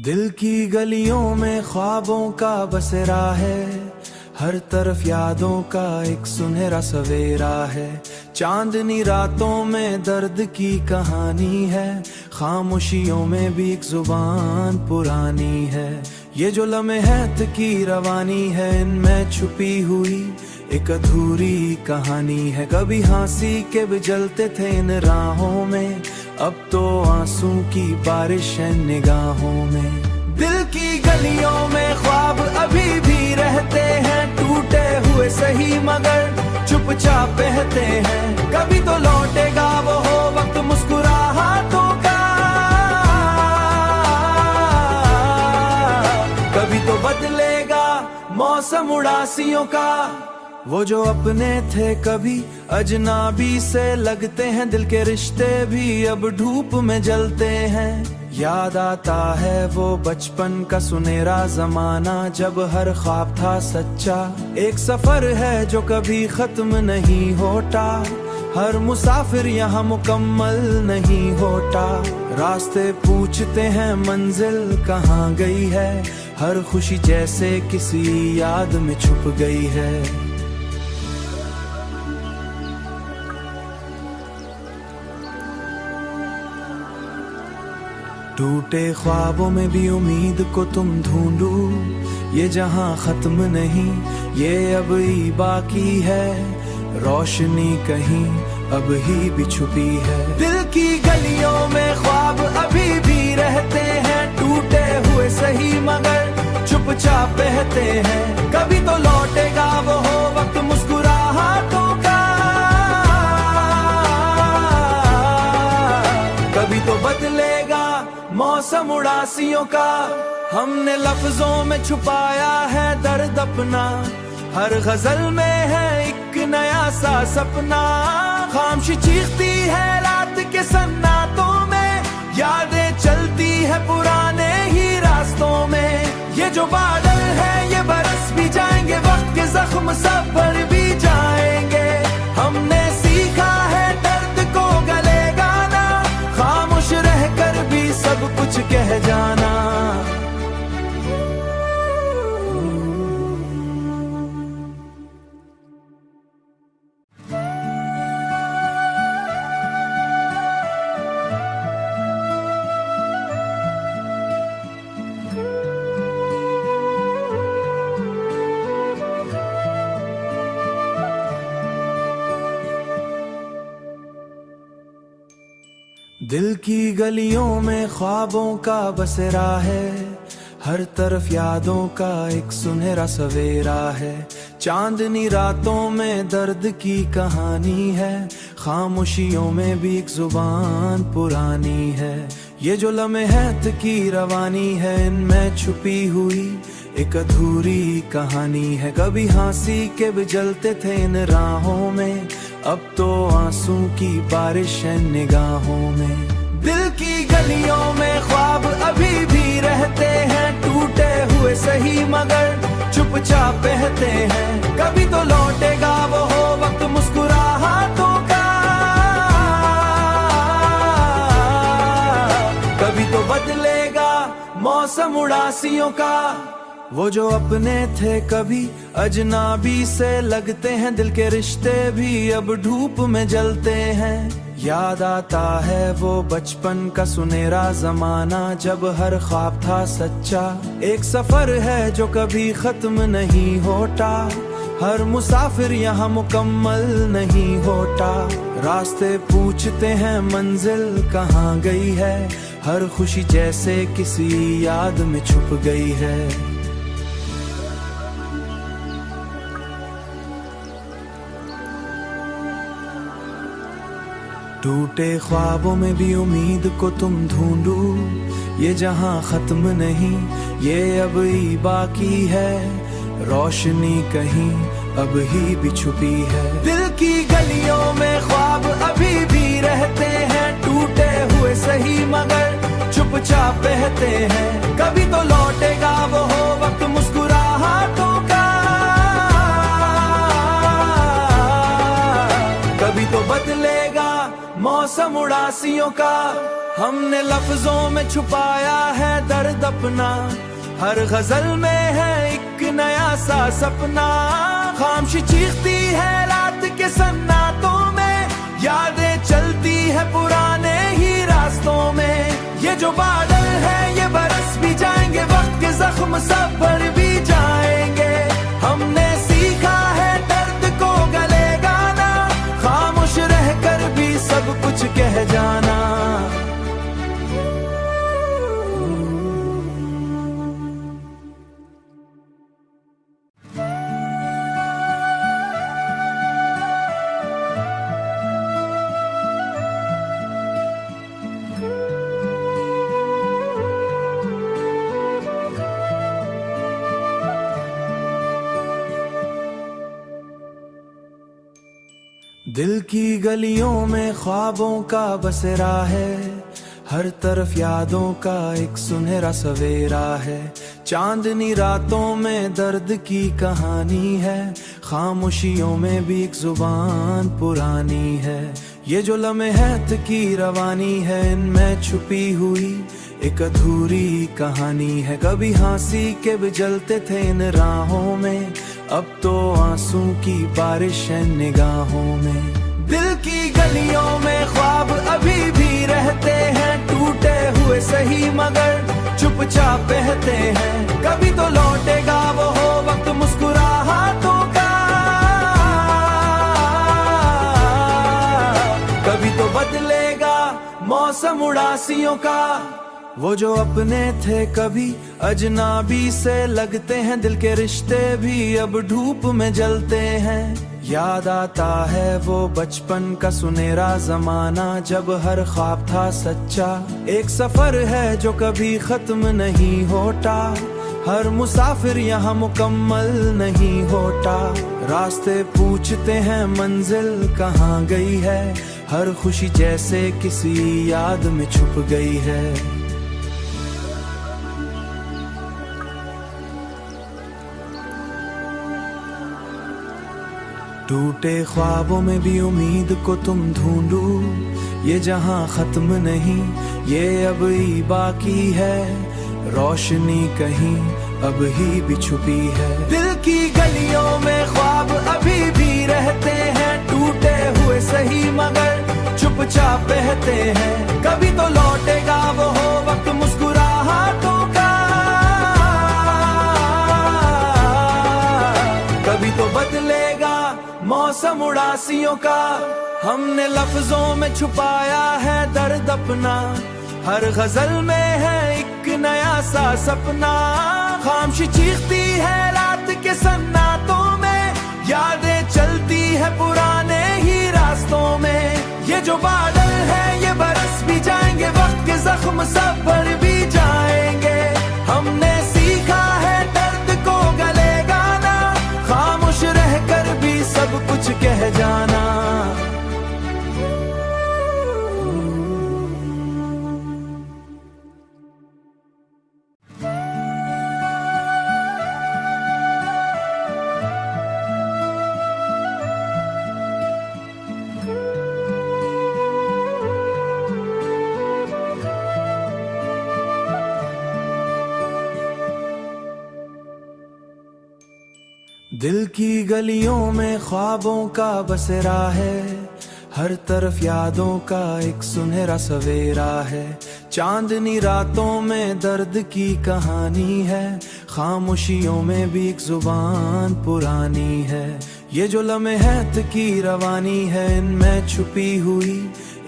दिल की गलियों में ख्वाबों का बसेरा है, हर तरफ यादों का एक सुनहरा सवेरा है। चांदनी रातों में दर्द की कहानी है, खामोशियों में भी एक जुबान पुरानी है। ये जो लम्हे की रवानी है, इनमें छुपी हुई एक अधूरी कहानी है। कभी हंसी के भी जलते थे इन राहों में, अब तो आंसू की बारिश है निगाहों में। दिल की गलियों में ख्वाब अभी भी रहते हैं, टूटे हुए सही मगर चुपचाप बहते हैं। कभी तो लौटेगा वो हो वक्त मुस्कुराहटों का, कभी तो बदलेगा मौसम उदासियों का। वो जो अपने थे कभी अजनबी से लगते हैं, दिल के रिश्ते भी अब धूप में जलते हैं। याद आता है वो बचपन का सुनहरा जमाना, जब हर ख्वाब था सच्चा। एक सफर है जो कभी खत्म नहीं होता, हर मुसाफिर यहाँ मुकम्मल नहीं होता। रास्ते पूछते हैं मंजिल कहाँ गई है, हर खुशी जैसे किसी याद में छुप गई है। टूटे ख्वाबों में भी उम्मीद को तुम ढूंढो, ये जहां खत्म नहीं ये अब ही बाकी है। रोशनी कहीं अब ही भी छुपी है। दिल की गलियों में ख्वाब अभी भी रहते हैं, टूटे हुए सही मगर चुपचाप बहते हैं। कभी तो लौटेगा वो हो वक्त मुस्कुराहटों का, कभी तो बदलेगा मौसम उदासियों का। हमने लफ्जों में छुपाया है दर्द अपना, हर गजल में है एक नया सा सपना। खामोशी चीखती है रात के सन्नाटों में, यादें चलती है पुराने ही रास्तों में। ये जो बादल है ये बरस भी जाएंगे, वक्त के जख्म सब भर भी जाएंगे। हमने सीखा है दर्द को गले गाना, खामोश रहकर भी सब कुछ कह जाना। दिल की गलियों में ख्वाबों का बसेरा है, हर तरफ यादों का एक सुनहरा सवेरा है। चांदनी रातों में दर्द की कहानी है, खामोशियों में भी एक जुबान पुरानी है। ये जो लम्हे की रवानी है, इनमें छुपी हुई एक अधूरी कहानी है। कभी हंसी के भी जलते थे इन राहों में, अब तो आंसू की बारिश है निगाहों में। दिल की गलियों में ख्वाब अभी भी रहते हैं, टूटे हुए सही मगर चुपचाप बहते हैं। कभी तो लौटेगा वो हो वक्त मुस्कुराहटों का, कभी तो बदलेगा मौसम उदासियों का। वो जो अपने थे कभी अजनबी से लगते हैं, दिल के रिश्ते भी अब धूप में जलते हैं। याद आता है वो बचपन का सुनहरा जमाना, जब हर ख्वाब था सच्चा। एक सफर है जो कभी खत्म नहीं होता, हर मुसाफिर यहाँ मुकम्मल नहीं होता। रास्ते पूछते हैं मंजिल कहाँ गई है, हर खुशी जैसे किसी याद में छुप गई है। टूटे ख्वाबों में भी उम्मीद को तुम ढूंढो, ये जहां खत्म नहीं ये अब ही बाकी है। रोशनी कहीं अब ही भी छुपी है। दिल की गलियों में ख्वाब अभी भी रहते हैं, टूटे हुए सही मगर चुपचाप बहते हैं। कभी तो लौटेगा वो हो वक्त मुस्कुराहटों का, कभी तो बदलेगा मौसम उदासियों का। हमने लफ्जों में छुपाया है दर्द अपना, हर गजल में है एक नया सा सपना। खामोशी चीखती है रात के सन्नाटों में, यादें चलती है पुराने ही रास्तों में। ये जो बादल है ये बरस भी जाएंगे, वक्त के जख्म सब भर भी जाएंगे। हमने सीखा है दर्द को गले गाना, खामोश रहकर भी सब कुछ कह जाना। दिल की गलियों में ख्वाबों का बसेरा है, हर तरफ यादों का एक सुनहरा सवेरा है। चांदनी रातों में दर्द की कहानी है, खामोशियों में भी एक जुबान पुरानी है। ये जो लम्हे की रवानी है, इनमें छुपी हुई एक अधूरी कहानी है। कभी हंसी के भी जलते थे इन राहों में, अब तो आंसू की बारिश है निगाहों में। दिल की गलियों में ख्वाब अभी भी रहते हैं, टूटे हुए सही मगर चुपचाप बहते हैं। कभी तो लौटेगा वो हो वक्त मुस्कुराहटों का, कभी तो बदलेगा मौसम उदासियों का। वो जो अपने थे कभी अजनबी से लगते हैं, दिल के रिश्ते भी अब धूप में जलते हैं। याद आता है वो बचपन का सुनहरा जमाना, जब हर ख्वाब था सच्चा। एक सफर है जो कभी खत्म नहीं होता, हर मुसाफिर यहाँ मुकम्मल नहीं होता। रास्ते पूछते हैं मंजिल कहाँ गई है, हर खुशी जैसे किसी याद में छुप गई है। टूटे ख्वाबों में भी उम्मीद को तुम ढूंढो, ये जहां खत्म नहीं ये अब ही बाकी है। रोशनी कहीं अब ही भी छुपी है। दिल की गलियों में ख्वाब अभी भी रहते हैं, टूटे हुए सही मगर चुपचाप बहते हैं। कभी तो लौटेगा वो हो वक्त मुस्कुराहटों का, कभी तो बदलेगा मौसम उदासियों का। हमने लफ्जों में छुपाया है दर्द अपना, हर गजल में है एक नया सा सपना। खामोशी चीखती है रात के सन्नाटों में, यादें चलती है पुराने ही रास्तों में। ये जो बादल है ये बरस भी जाएंगे, वक्त के जख्म सब भर भी जाएंगे। हमने सीखा है दर्द को गले गाना, खामोश रहकर भी सब कुछ कह जाना। दिल की गलियों में ख्वाबों का बसेरा है, हर तरफ यादों का एक सुनहरा सवेरा है। चांदनी रातों में दर्द की कहानी है, खामोशियों में भी एक जुबान पुरानी है। ये जो लम्हे की रवानी है, इनमें छुपी हुई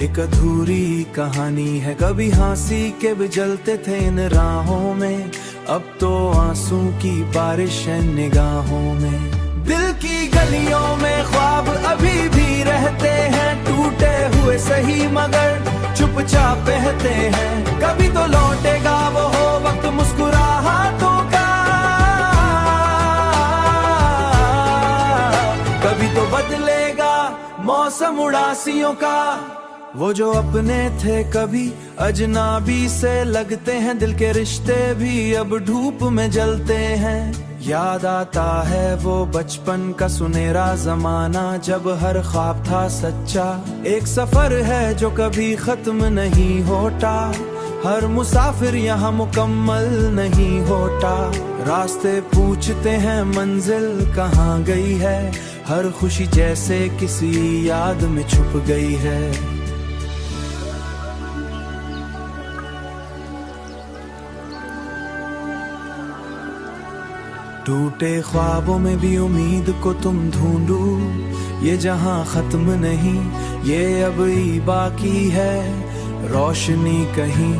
एक अधूरी कहानी है। कभी हंसी के भी जलते थे इन राहों में, अब तो आंसू की बारिश है निगाहों में। दिल की गलियों में ख्वाब अभी भी रहते हैं, टूटे हुए सही मगर चुपचाप बहते हैं। कभी तो लौटेगा वो हो वक्त मुस्कुराहटों का, कभी तो बदलेगा मौसम उदासियों का। वो जो अपने थे कभी अजनबी से लगते हैं, दिल के रिश्ते भी अब धूप में जलते हैं। याद आता है वो बचपन का सुनहरा जमाना, जब हर ख्वाब था सच्चा। एक सफर है जो कभी खत्म नहीं होता, हर मुसाफिर यहाँ मुकम्मल नहीं होता। रास्ते पूछते हैं मंजिल कहाँ गई है, हर खुशी जैसे किसी याद में छुप गई है। टूटे ख्वाबों में भी उम्मीद को तुम ढूंढो, ये जहां खत्म नहीं ये अब ही बाकी है। रोशनी कहीं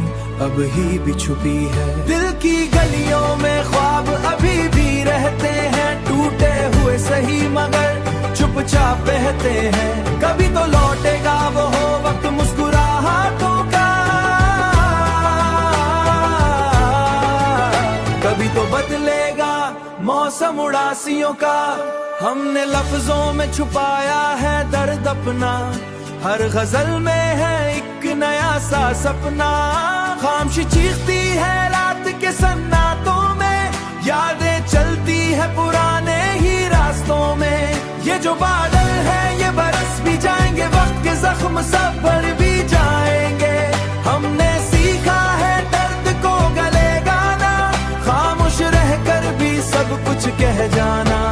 अब ही भी छुपी है। दिल की गलियों में ख्वाब अभी भी रहते हैं, टूटे हुए सही मगर चुपचाप बहते हैं। कभी तो लौटेगा वो हो वक्त मुस्कुराहटों का, कभी तो बदलेगा मौसम उदासियों का। हमने लफ्जों में छुपाया है दर्द अपना, हर गजल में है एक नया सा सपना। खामोशी चीखती है रात के सन्नाटों में, यादें चलती है पुराने ही रास्तों में। ये जो बादल है ये बरस भी जाएंगे, वक्त के जख्म सब भर भी जाएंगे। हमने सीखा है दर्द को गले गाना, खामोश रहकर भी सब कुछ कह जाना।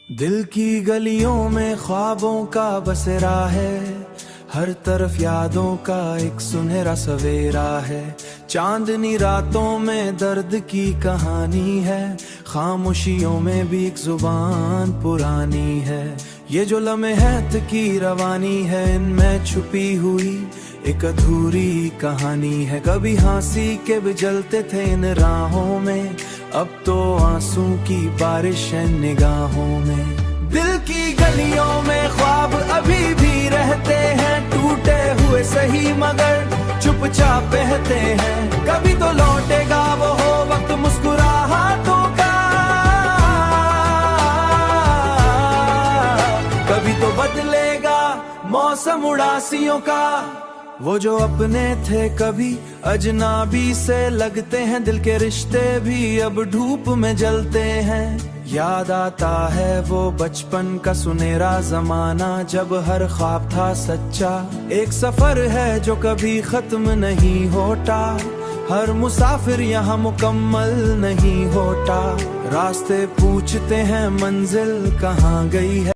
दिल की गलियों में ख्वाबों का बसेरा है, हर तरफ यादों का एक सुनहरा सवेरा है। चांदनी रातों में दर्द की कहानी है, खामोशियों में भी एक जुबान पुरानी है। ये जो लम्हे की रवानी है, इनमें छुपी हुई एक अधूरी कहानी है। कभी हंसी के भी जलते थे इन राहों में, अब तो आंसू की बारिश है निगाहों में। दिल की गलियों में ख्वाब अभी भी रहते हैं, टूटे हुए सही मगर चुपचाप बहते हैं। कभी तो लौटेगा वो हो वक्त मुस्कुराहटों का, कभी तो बदलेगा मौसम उदासियों का। वो जो अपने थे कभी अजनबी से लगते हैं, दिल के रिश्ते भी अब धूप में जलते हैं। याद आता है वो बचपन का सुनहरा जमाना, जब हर ख्वाब था सच्चा। एक सफर है जो कभी खत्म नहीं होता, हर मुसाफिर यहाँ मुकम्मल नहीं होता। रास्ते पूछते हैं मंजिल कहाँ गई है।